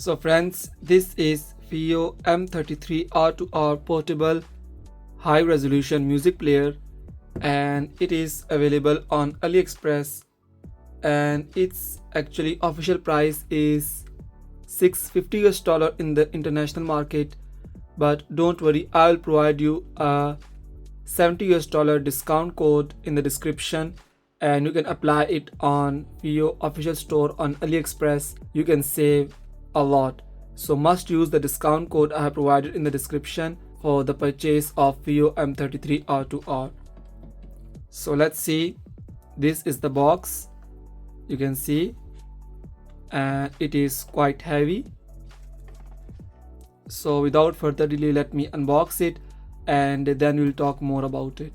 So friends, this is FIIO M33 R2R portable high resolution music player, and it is available on AliExpress, and its actually official price is $650 in the international market. But don't worry, I will provide you a $70 discount code in the description, and you can apply it on FIIO official store on AliExpress. You can save a lot, so must use the discount code I have provided in the description for the purchase of FIIO M33 R2R. So let's see, this is the box, you can see, and it is quite heavy. So without further delay, let me unbox it and then we'll talk more about it.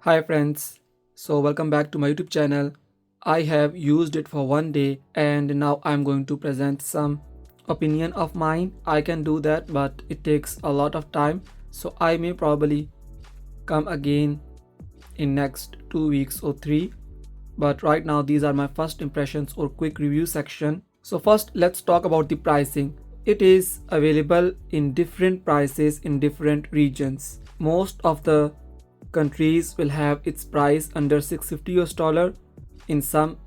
Hi friends, so welcome back to my YouTube channel. I have used it for one day and now I'm going to present some opinion of mine. I can do that, but it takes a lot of time, so I may probably come again in next 2 weeks or 3. But right now these are my first impressions or quick review section. So first let's talk about the pricing. It is available in different prices in different regions. Most of the countries will have its price under $650. In some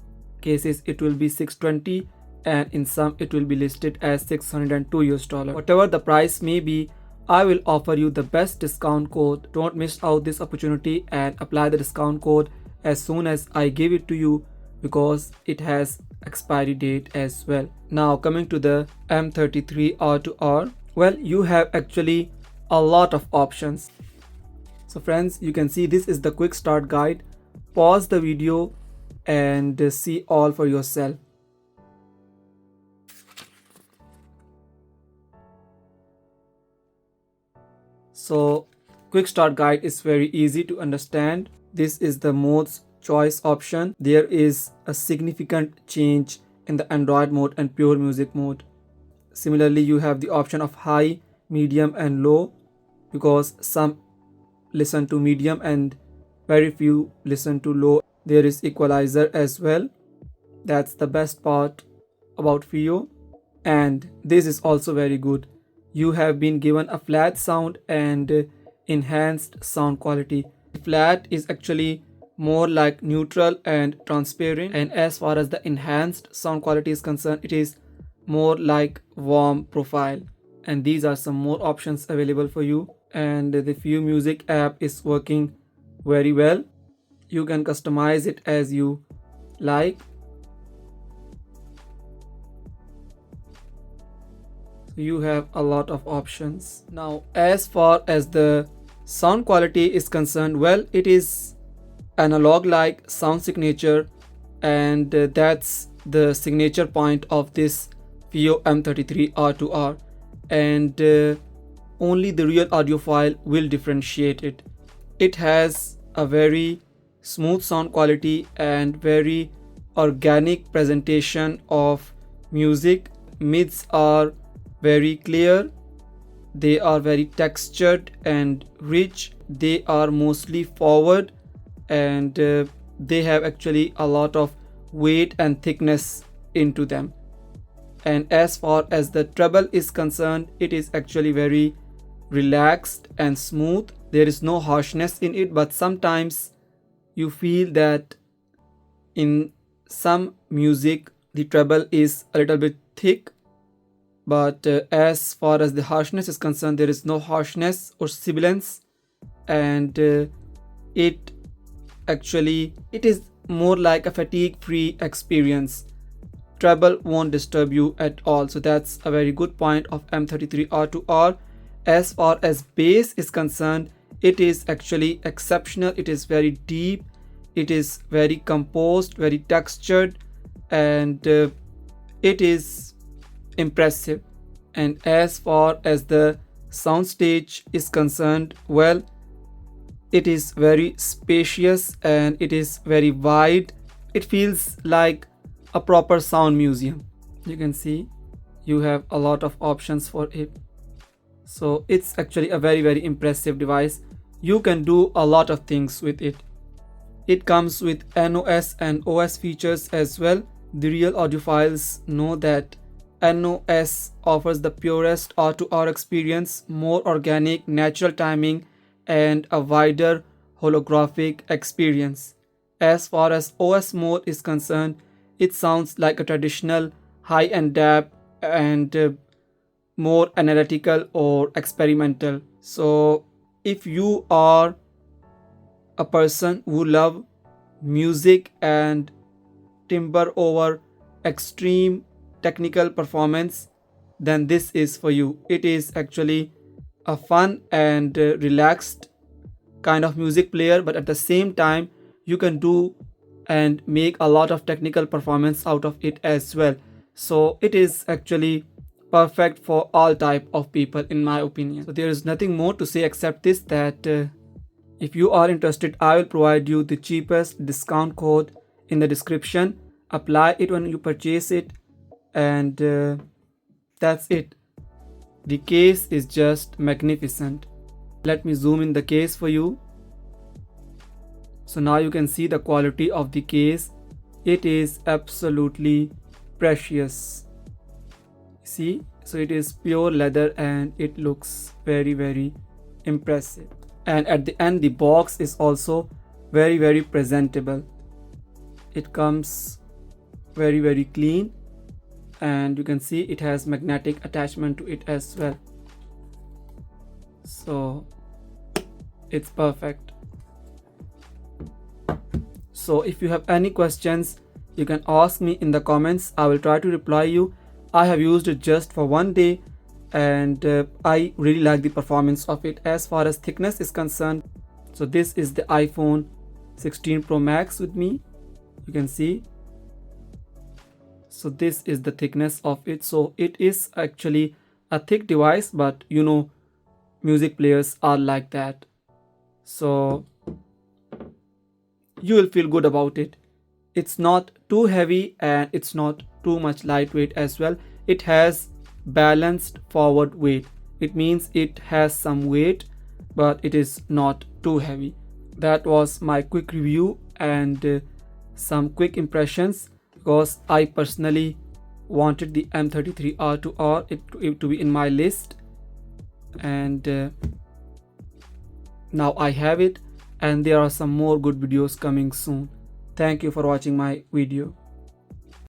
cases it will be $620, and in some it will be listed as $602. Whatever the price may be, I will offer you the best discount code. Don't miss out this opportunity and apply the discount code as soon as I give it to you, because it has expiry date as well. Now coming to the M33 R2R, well, you have actually a lot of options. So friends, you can see this is the quick start guide. Pause the video and see all for yourself. So quick start guide is very easy to understand. This is the modes choice option. There is a significant change in the Android mode and pure music mode. Similarly, you have the option of high, medium and low, because some listen to medium and very few listen to low. There is equalizer as well. That's the best part about FIIO, and this is also very good. You have been given a flat sound and enhanced sound quality. Flat is actually more like neutral and transparent, and as far as the enhanced sound quality is concerned, it is more like warm profile. And these are some more options available for you, and the FIIO Music app is working very well. you can customize it as you like. You have a lot of options. Now, as far as the sound quality is concerned, well, it is analog like sound signature, and that's the signature point of this FIIO M33 R2R, and only the real audiophile will differentiate it. It has a very smooth sound quality and very organic presentation of music. Mids are very clear, they are very textured and rich, they are mostly forward, and they have actually a lot of weight and thickness into them. And as far as the treble is concerned, it is actually very relaxed and smooth. There is no harshness in it, but sometimes you feel that in some music the treble is a little bit thick, but as far as the harshness is concerned, there is no harshness or sibilance, and it is more like a fatigue free experience. Treble won't disturb you at all, so that's a very good point of M33 R2R. As far as bass is concerned, it is actually exceptional. It is very deep, it is very composed, very textured, and it is impressive. And as far as the soundstage is concerned, well, it is very spacious and it is very wide. It feels like a proper sound museum. You can see you have a lot of options for it, so it's actually a very impressive device. You can do a lot of things with it. It comes with NOS and OS features as well. The real audiophiles know that NOS offers the purest R2R experience, more organic, natural timing, and a wider holographic experience. As far as OS mode is concerned, it sounds like a traditional high-end DAP and more analytical or experimental. So if you are a person who love music and timbre over extreme technical performance, then this is for you. It is actually a fun and relaxed kind of music player, but at the same time you can do and make a lot of technical performance out of it as well. So it is actually perfect for all type of people, in my opinion. So there is nothing more to say except this, that if you are interested, I will provide you the cheapest discount code in the description. Apply it when you purchase it, and that's it. The case is just magnificent. Let me zoom in the case for you. So now you can see the quality of the case. It is absolutely precious. See, so it is pure leather and it looks very impressive. And at the end, the box is also very presentable. It comes very clean, and you can see it has magnetic attachment to it as well. So it's perfect. So if you have any questions, you can ask me in the comments. I will try to reply you. I have used it just for one day, and I really like the performance of it. As far as thickness is concerned, so this is the iPhone 16 Pro Max with me. You can see, so this is the thickness of it. So it is actually a thick device, but you know, music players are like that, so you will feel good about it. It's not too heavy and it's not too much lightweight as well. It has balanced forward weight. It means it has some weight, but it is not too heavy. That was my quick review and some quick impressions, because I personally wanted the M33 R2R it to be in my list, and now I have it, and there are some more good videos coming soon. Thank you for watching my video.